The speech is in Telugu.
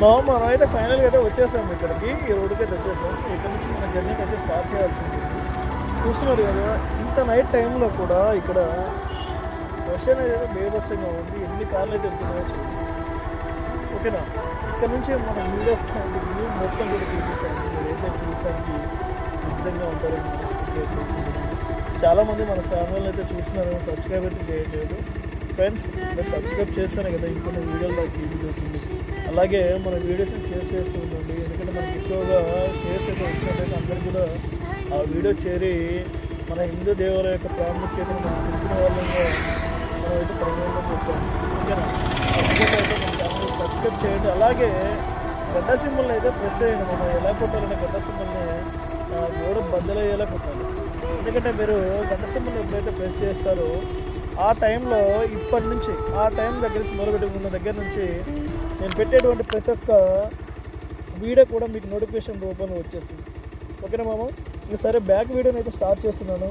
మనం అయితే ఫైనల్గా అయితే వచ్చేసాం ఇక్కడికి, ఈ రోడ్డుకి అయితే వచ్చేసాం. ఇక్కడ నుంచి మన జర్నీకి అయితే స్టార్ట్ చేయాల్సి ఉంటుంది. చూస్తున్నారు కదా, ఇంత నైట్ టైంలో కూడా ఇక్కడ క్వశ్చన్ అయితే బేభత్సంగా ఉంది. ఎన్ని కార్లు అయితే వెళ్తున్నాయో చూడండి. ఓకేనా, ఇక్కడ నుంచి మనం వీడియో వ్యూ మొత్తం కూడా చూపిస్తాను. మీరైతే చూసానికి సిద్ధంగా ఉంటారని మనస్ఫూర్తిగా. చాలామంది మన ఛానల్ అయితే చూస్తున్నారని సబ్స్క్రైబ్ అయితే చేయట్లేదు. ఫ్రెండ్స్, మీరు సబ్స్క్రైబ్ చేస్తేనే కదా ఇంకొన్ని వీడియోలు నాకు ఈజీ అవుతుంది. అలాగే మన వీడియోస్ని షేర్ చేస్తూ ఉండండి. ఎందుకంటే మనకి ఎక్కువగా షేర్స్ అయితే వచ్చినట్టయితే అందరూ కూడా ఆ వీడియో చేరి మన హిందూ దేవుల యొక్క ప్రాముఖ్యతను మనం తెలిపిన వాళ్ళంగా మనం అయితే ప్రయోజనం చేస్తాం. ఓకేనా, తప్పకుండా అయితే మన ఛానల్ సబ్స్క్రైబ్ చేయండి. అలాగే గడ్డ సింబల్ని అయితే ప్రెస్ చేయండి. మనం ఎలా కొట్టాలనే గడ్డ సింబల్ని గోడ బద్దలయ్యేలా కొట్టాలి. ఎందుకంటే మీరు గడ్డ సింబల్ని ఎప్పుడైతే ప్రెస్ చేస్తారో ఆ టైంలో ఇప్పటి నుంచి ఆ టైం దగ్గర నుంచి మొదలుపెట్టుకున్న దగ్గర నుంచి నేను పెట్టేటువంటి ప్రతి ఒక్క వీడియో కూడా మీకు నోటిఫికేషన్ రూపంలో వచ్చేసింది. ఓకేనా మామ, సరే బ్యాక్ వీడియోని అయితే స్టార్ట్ చేస్తున్నాను.